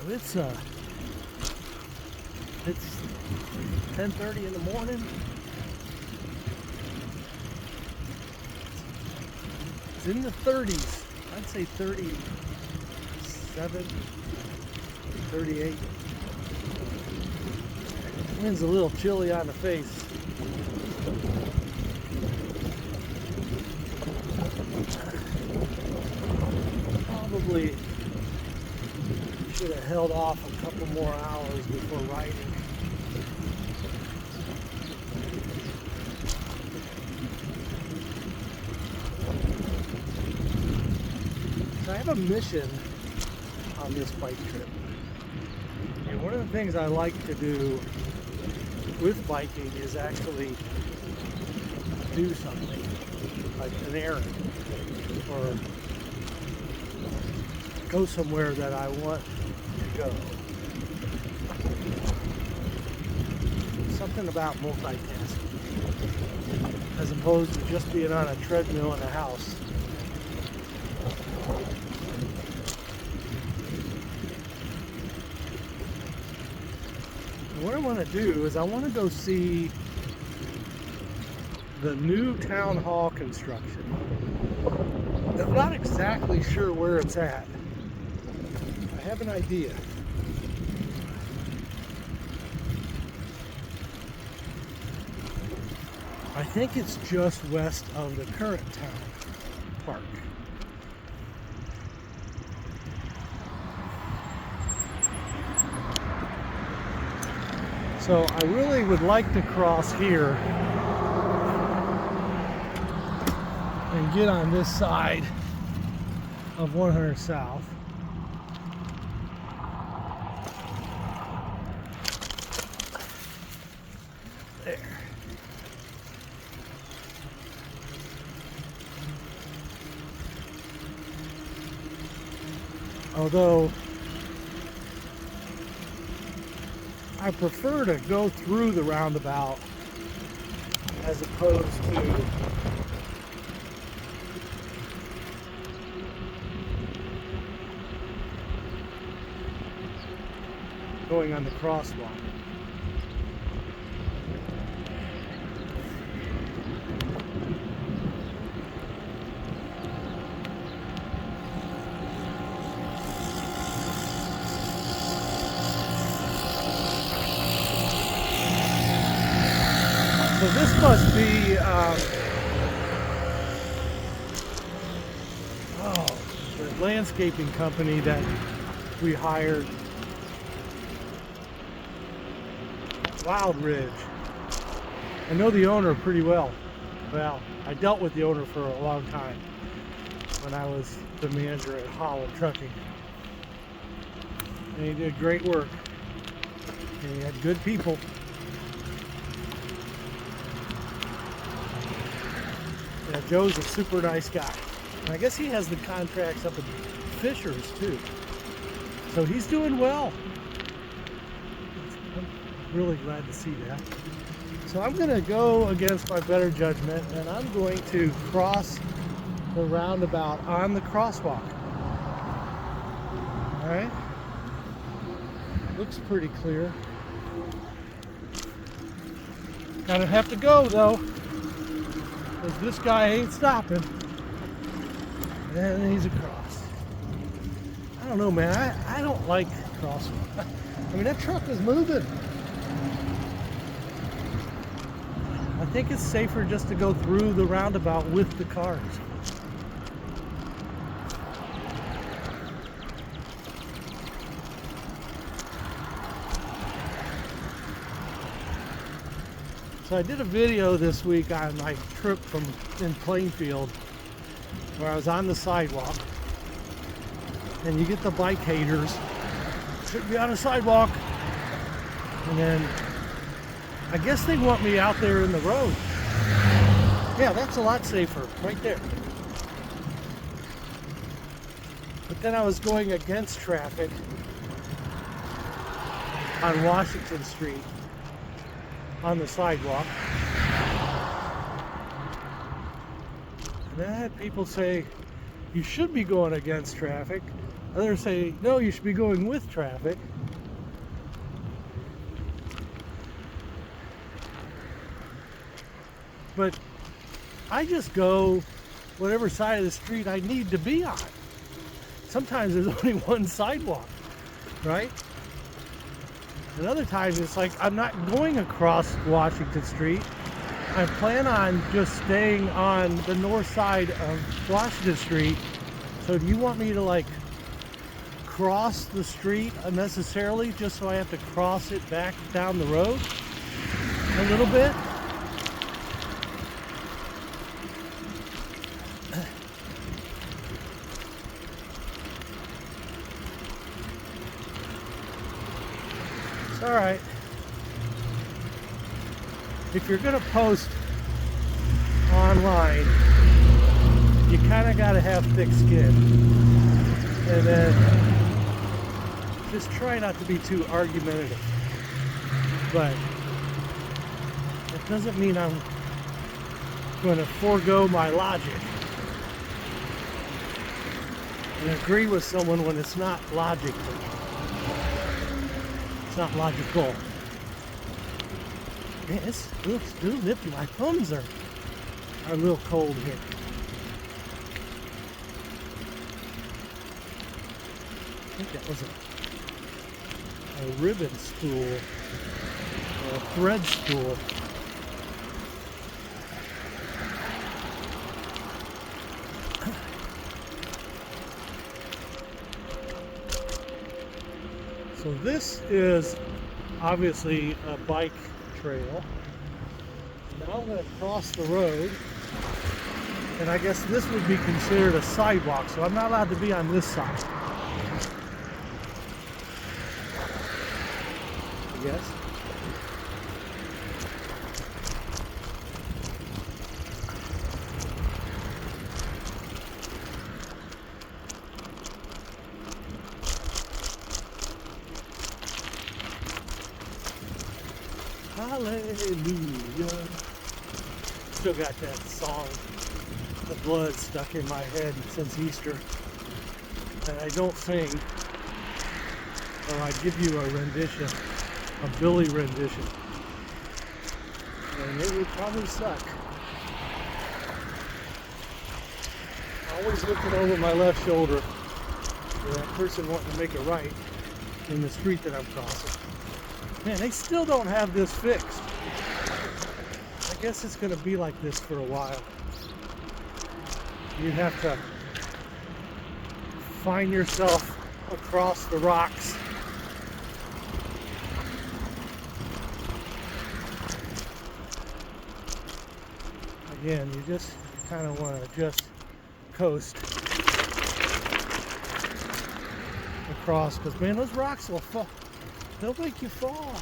So it's 10:30 in the morning. It's in the 30s. I'd say 37, 38. Wind's a little chilly on the face. Probably should have held off a couple more hours before riding. So I have a mission on this bike trip. And one of the things I like to do with biking is actually do something, like an errand, or go somewhere that I want to go. Something about multitasking, as opposed to just being on a treadmill in the house. What I want to do is I want to go see the new town hall construction. I'm not exactly sure where it's at. I have an idea. I think it's just west of the current town park. So I really would like to cross here and get on this side of 100 South. There. Although I prefer to go through the roundabout as opposed to going on the crosswalk. So this must be, the landscaping company that we hired. Wild Ridge. I know the owner pretty well. Well, I dealt with the owner for a long time when I was the manager at Holland Trucking. And he did great work. And he had good people. Yeah, Joe's a super nice guy. And I guess he has the contracts up at Fisher's too. So he's doing well. I'm really glad to see that. So I'm going to go against my better judgment, and I'm going to cross the roundabout on the crosswalk. Alright? Looks pretty clear. Gotta have to go though, because this guy ain't stopping. And he's across. I don't know, man. I don't like crosswalk. I mean, that truck is moving. I think it's safer just to go through the roundabout with the cars. So I did a video this week on my trip in Plainfield, where I was on the sidewalk, and you get the bike haters, should be on the sidewalk, and then I guess they want me out there in the road. Yeah, that's a lot safer, right there. But then I was going against traffic on Washington Street on the sidewalk. And I had people say, you should be going against traffic Others say, no, you should be going with traffic. But I just go whatever side of the street I need to be on. Sometimes there's only one sidewalk, right? And other times it's like I'm not going across Washington Street. I plan on just staying on the north side of Washington Street. So do you want me to like cross the street unnecessarily just so I have to cross it back down the road a little bit? It's all right. If you're going to post online, you kind of got to have thick skin. And then just try not to be too argumentative. But it doesn't mean I'm going to forego my logic and agree with someone when it's not logical. It's not logical. Man, it's a little nippy. My thumbs are a little cold here. I think that was a ribbon spool or a thread spool. So this is obviously a bike trail. Now I'm going to cross the road, and I guess this would be considered a sidewalk, so I'm not allowed to be on this side. I guess. Hallelujah. Still got that song, The Blood, stuck in my head since Easter. And I don't sing, or I give you a rendition, a Billy rendition. And it would probably suck. Always looking over my left shoulder for that person wanting to make a right in the street that I'm crossing. Man, they still don't have this fixed. I guess it's going to be like this for a while. You have to find yourself across the rocks. Again, you just kind of want to just coast across, because man, those rocks will fall. They'll make you fall.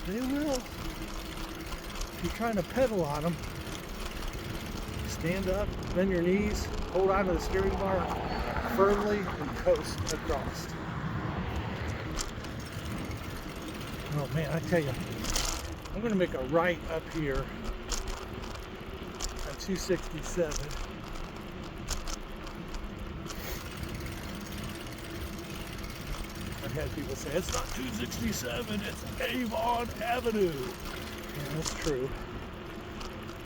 They will. If you're trying to pedal on them, stand up, bend your knees, hold on to the steering bar firmly, and coast across. Oh man, I tell you, I'm going to make a right up here on 267. I've had people say, it's not 267, it's Avon Avenue. Yeah, that's true.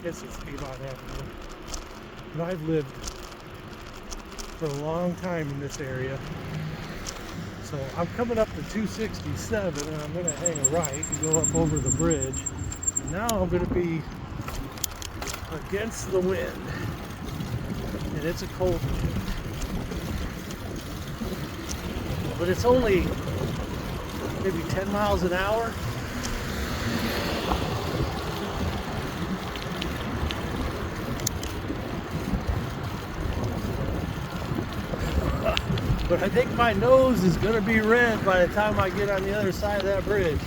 Yes, it's Avon Avenue. But I've lived for a long time in this area. So I'm coming up to 267 and I'm going to hang a right and go up over the bridge. And now I'm going to be against the wind. And it's a cold wind. But it's only maybe 10 miles an hour. But I think my nose is going to be red by the time I get on the other side of that bridge.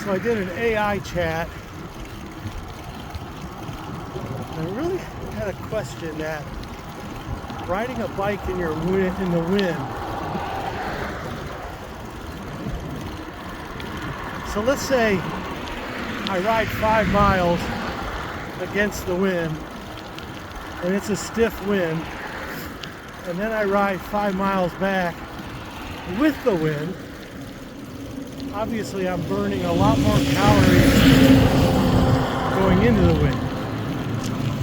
So I did an AI chat had a question that riding a bike in the wind. So let's say I ride 5 miles against the wind, and it's a stiff wind, and then I ride 5 miles back with the wind. Obviously I'm burning a lot more calories going into the wind.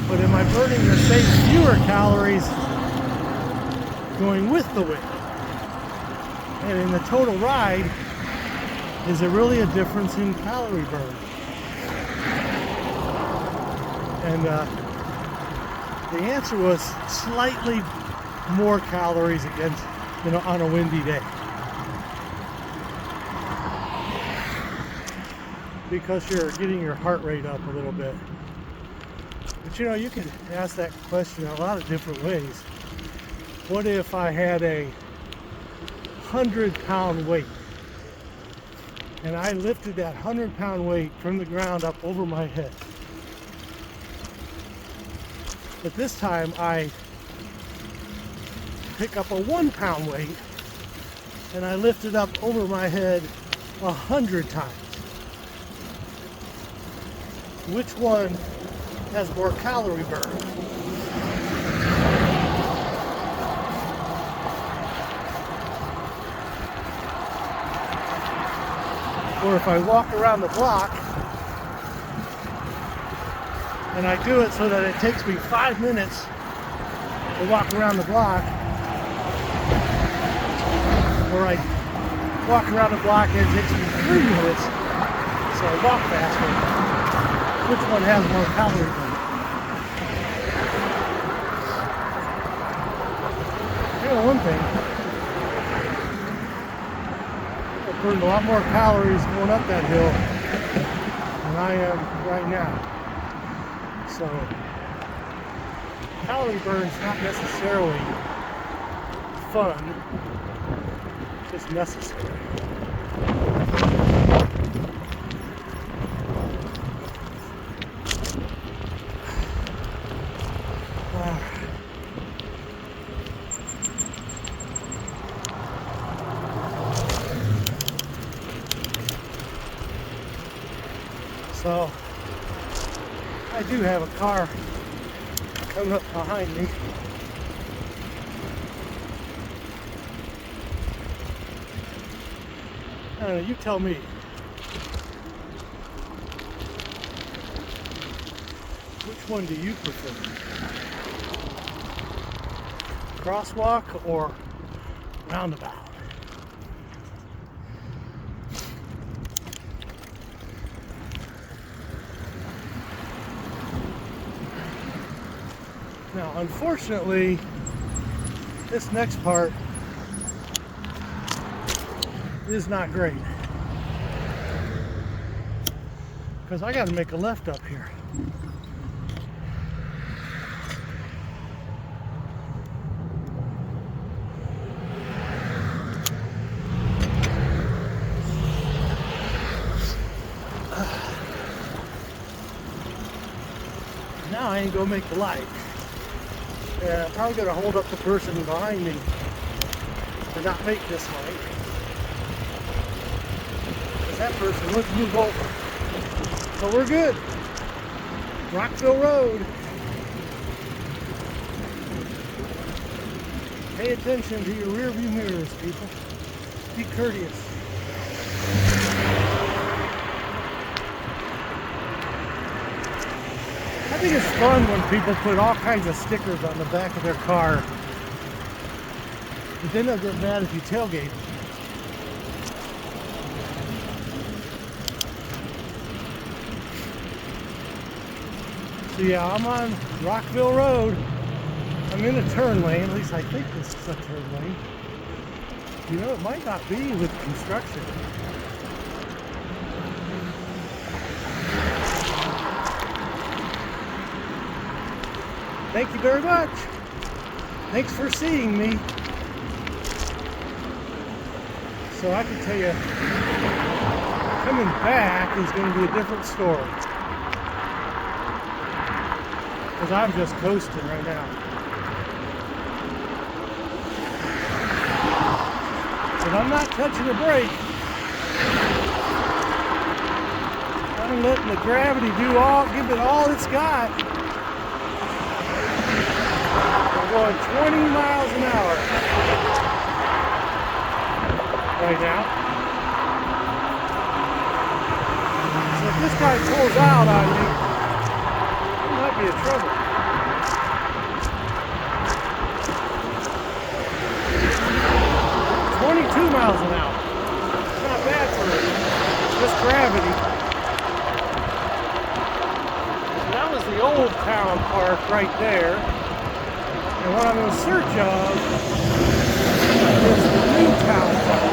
But am I burning the same fewer calories going with the wind? And in the total ride, is there really a difference in calorie burn? And the answer was slightly more calories against, on a windy day. Because you're getting your heart rate up a little bit. But you can ask that question a lot of different ways. What if I had a 100-pound weight and I lifted that 100-pound weight from the ground up over my head? But this time I pick up a 1-pound weight and I lift it up over my head 100 times. Which one has more calorie burn? Or if I walk around the block and I do it so that it takes me 5 minutes to walk around the block, or I walk around the block and it takes me 3 minutes, so I walk faster. Which one has more calorie burn? One thing, I burned a lot more calories going up that hill than I am right now. So, calorie burn is not necessarily fun, just necessary. So, I do have a car coming up behind me. I don't know, you tell me. Which one do you prefer? Crosswalk or roundabout? Now, unfortunately, this next part is not great because I got to make a left up here. Now I ain't gonna make the light. I'm probably going to hold up the person behind me to not make this light, because that person would move over. So we're good. Rockville Road. Pay attention to your rear view mirrors, people. Be courteous. I think it's fun when people put all kinds of stickers on the back of their car, but then they'll get mad if you tailgate them. So yeah, I'm on Rockville Road. I'm in a turn lane, at least I think this is a turn lane. It might not be with construction. Thank you very much. Thanks for seeing me. So I can tell you, coming back is going to be a different story. because I'm just coasting right now. And I'm not touching the brake. I'm letting the gravity give it all it's got. I'm going 20 miles an hour right now. So if this guy pulls out on me, it might be in trouble. 22 miles an hour. It's not bad for just gravity. So that was the old town park right there. And what I'm in search of is the new town park.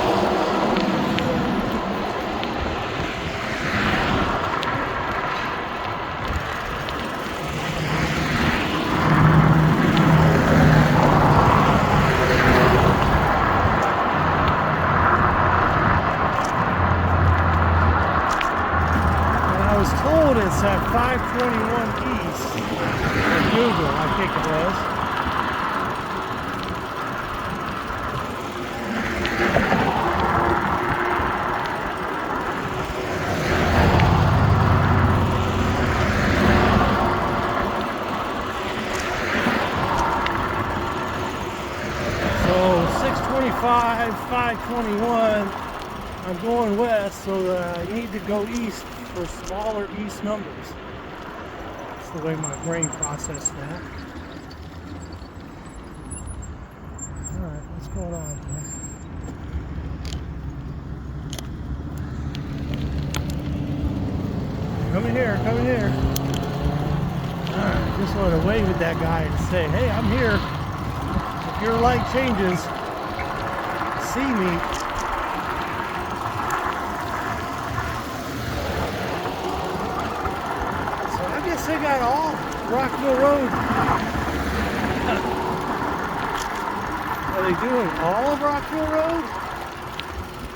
It's at 521 East in Google, I think it was. So 625, 521, I'm going west, so I need to go east for smaller east numbers. That's the way my brain processed that. Alright, what's going on here? Come in here, come in here. Alright, just want to wave at that guy and say, hey, I'm here. If your light changes, see me. They got all Rockville Road. Are they doing all of Rockville Road?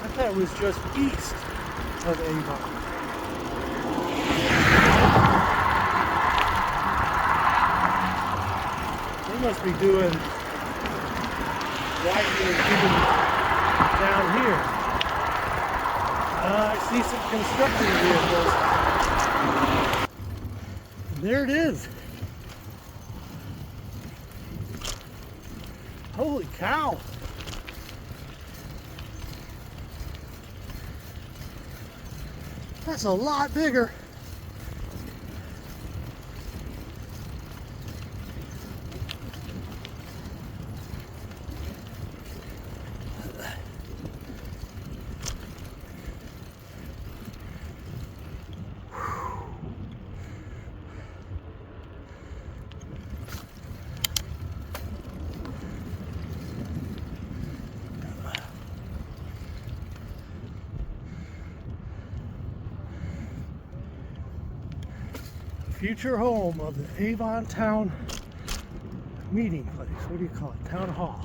I thought it was just east of Avon. They must be doing widening even down here. I see some construction vehicles. There it is. Holy cow. That's a lot bigger. Future home of the Avon Town meeting place. What do you call it? Town Hall.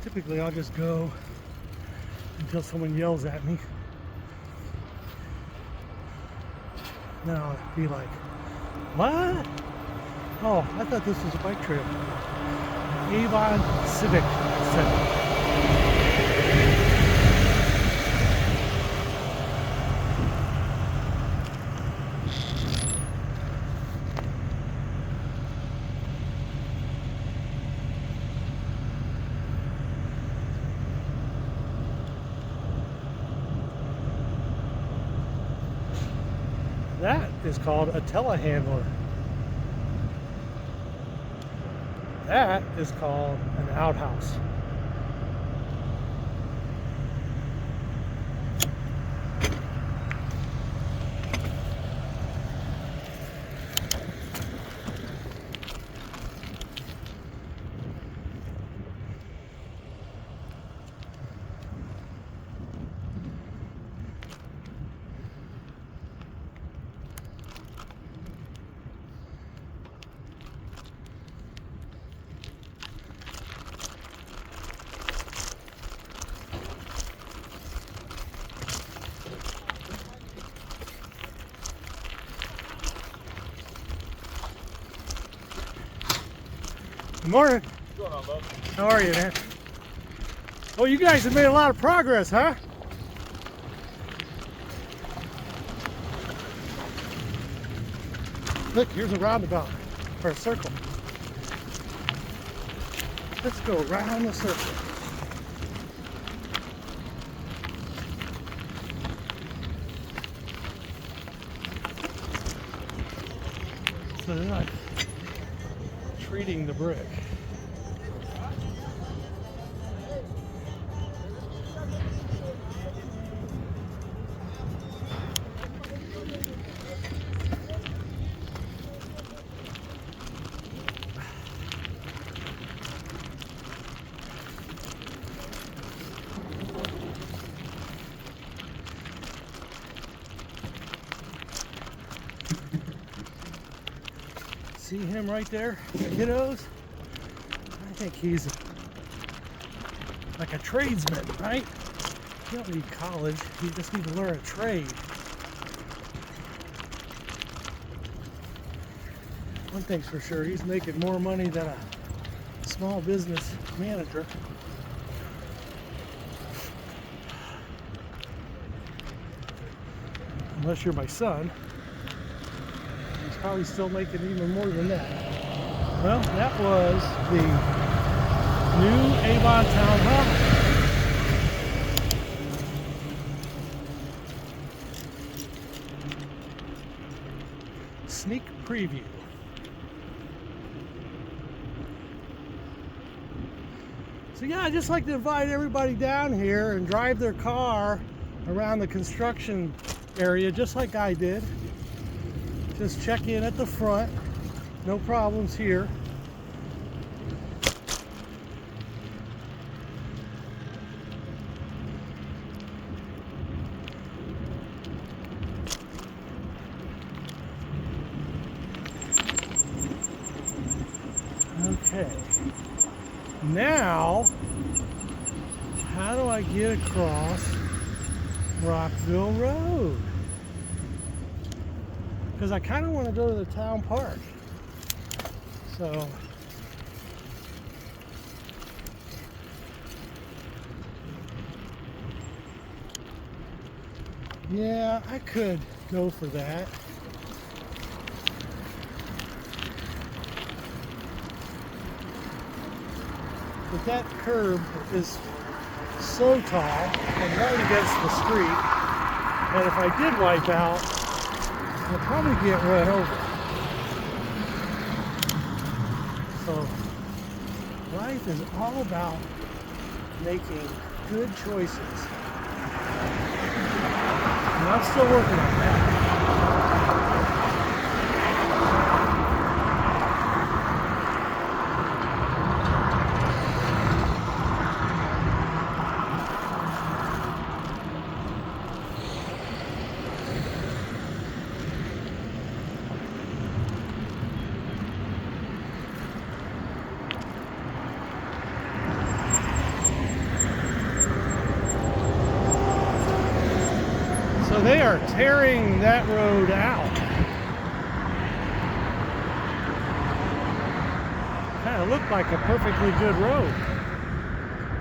Typically I'll just go until someone yells at me. Then I'll be like, what? Oh, I thought this was a bike trail. Avon Civic Center. That is called a telehandler. That is called an outhouse. Good morning. What's going on, bud? How are you, man? Oh, you guys have made a lot of progress, huh? Look, here's a roundabout, or a circle. Let's go around the circle. So they're not treating the brick. See him right there, kiddos? I think he's like a tradesman, right? You don't need college, you just need to learn a trade. One thing's for sure, he's making more money than a small business manager. Unless you're my son. Probably still making even more than that. Well, that was the new Avon Town Hall. Sneak preview. So yeah, I'd just like to invite everybody down here and drive their car around the construction area just like I did. Just check in at the front, no problems here. Okay, now how do I get across Rockville Road? Because I kind of want to go to the town park. So yeah, I could go for that. But that curb is so tall and right against the street, and if I did wipe out, I'll probably get run over. So life is all about making good choices. And I'm still working on that. So they are tearing that road out. Kind of looked like a perfectly good road.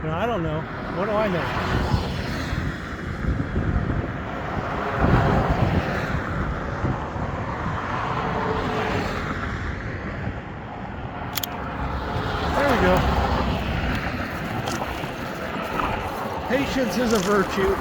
But I don't know. What do I know? There we go. Patience is a virtue.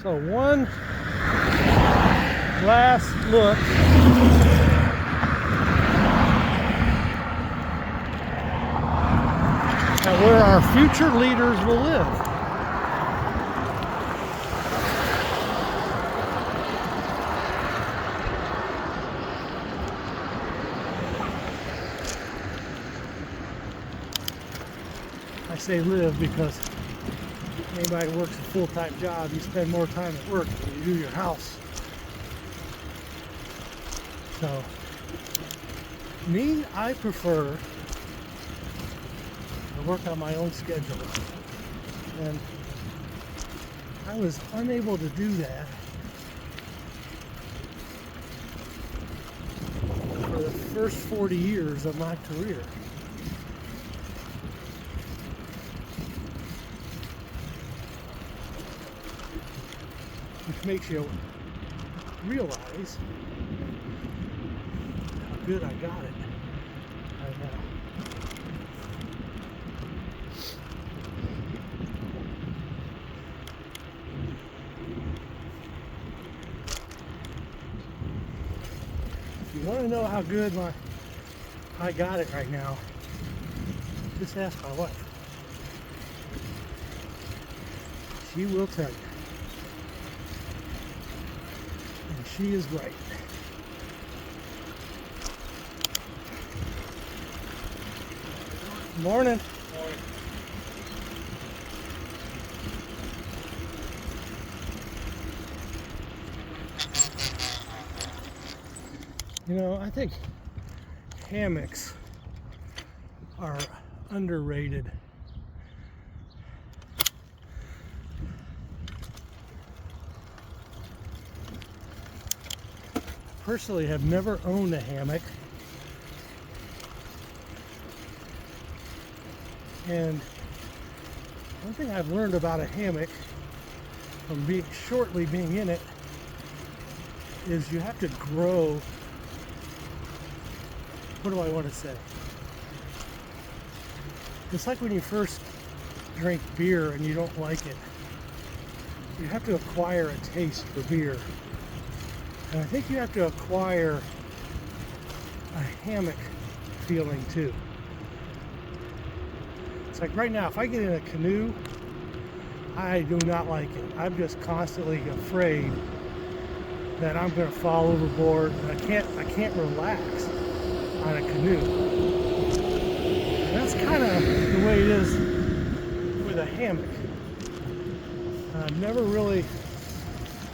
So one last look where our future leaders will live. I say live because anybody who works a full-time job, you spend more time at work than you do your house. So, me, I prefer to work on my own schedule. And I was unable to do that for the first 40 years of my career. Which makes you realize how good I got it right now. If you want to know how good I got it right now, just ask my wife. She will tell you. She is right. Morning. Morning. You know, I think hammocks are underrated. Personally have never owned a hammock, and one thing I've learned about a hammock from shortly being in it is you have to grow. What do I want to say? It's like when you first drink beer and you don't like it. You have to acquire a taste for beer. And I think you have to acquire a hammock feeling too. It's like right now, if I get in a canoe, I do not like it. I'm just constantly afraid that I'm going to fall overboard, and I can't relax on a canoe. And that's kind of the way it is with a hammock. I've never really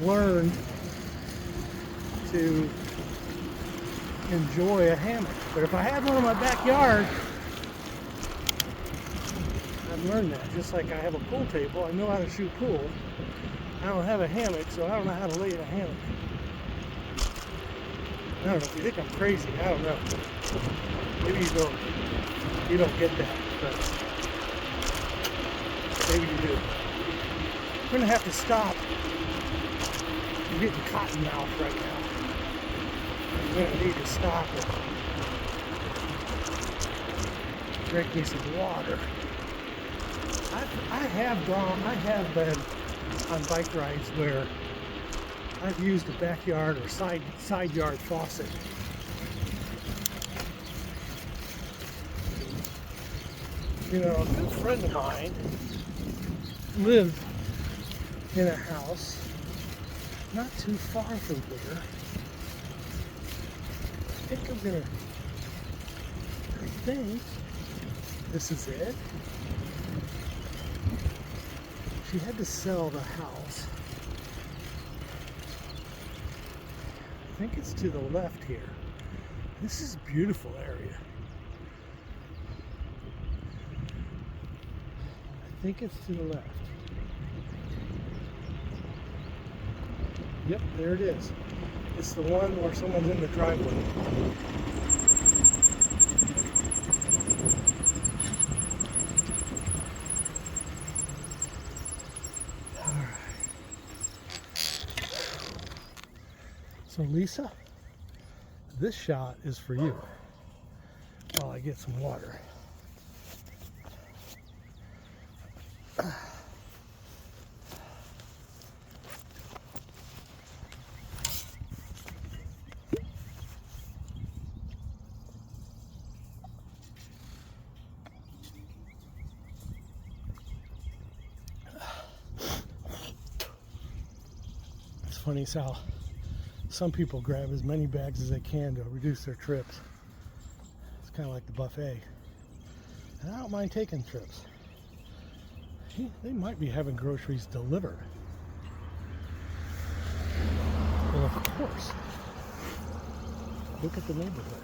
learned to enjoy a hammock. But if I had one in my backyard, I've learned that. Just like I have a pool table, I know how to shoot pool. I don't have a hammock, so I don't know how to lay in a hammock. I don't know if you think I'm crazy, I don't know. Maybe you don't get that, but maybe you do. I'm gonna have to stop. I'm getting cotton mouth right now. I'm gonna need to stop and drink me some water. I have been on bike rides where I've used a backyard or side yard faucet. You know, a good friend of mine lived in a house not too far from here. I think this is it. She had to sell the house. I think it's to the left here. This is a beautiful area. I think it's to the left. Yep, there it is. It's the one where someone's in the driveway. So Lisa, this shot is for you while I get some water. funny is how some people grab as many bags as they can to reduce their trips. It's kind of like the buffet. And I don't mind taking trips. They might be having groceries delivered. Well, of course. Look at the neighborhood.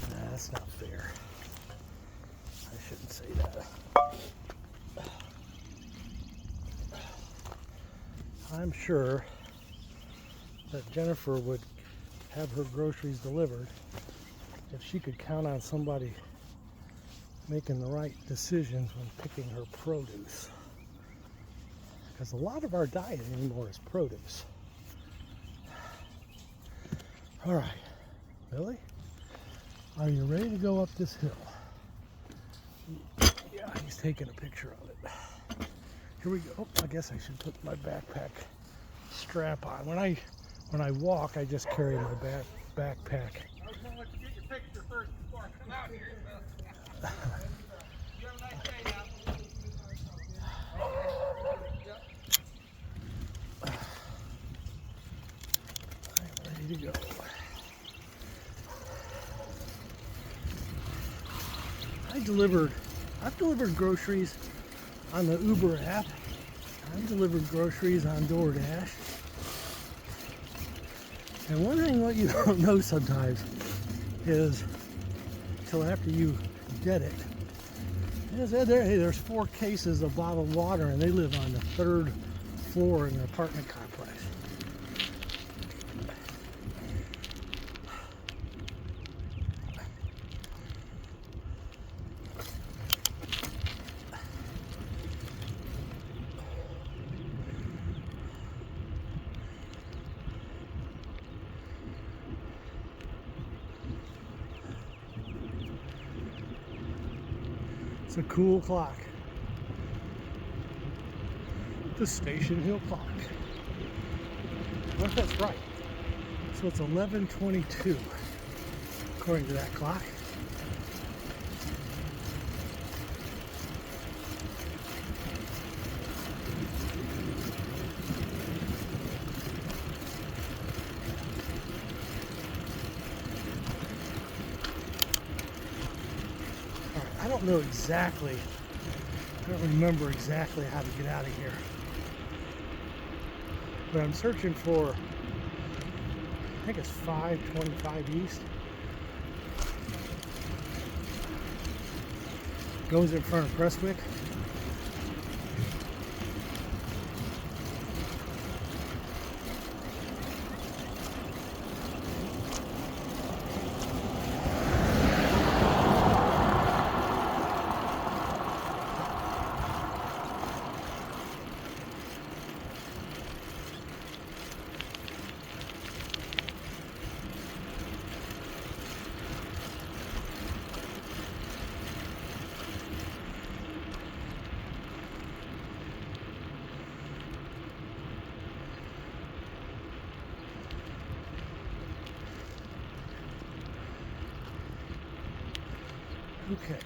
Nah, that's not fair. I shouldn't say that. I'm sure that Jennifer would have her groceries delivered if she could count on somebody making the right decisions when picking her produce. Because a lot of our diet anymore is produce. All right, Billy, are you ready to go up this hill? Yeah, he's taking a picture of it. Here we go. Oh, I guess I should put my backpack strap on. When I walk, I just carry my backpack. I was going to let you get your picture first before I come out here. You have a nice day now. I'm ready to go. I've delivered groceries on the Uber app. I've delivered groceries on DoorDash. And one thing what you don't know sometimes is, till after you get it, is that there's 4 cases of bottled water and they live on the 3rd floor in an apartment complex. It's a cool clock. The Station Hill clock. Well, that's right. So it's 11:22 according to that clock. I don't know exactly, I don't remember exactly how to get out of here. But I'm searching for, I think it's 525 East. Goes in front of Prestwick. Okay.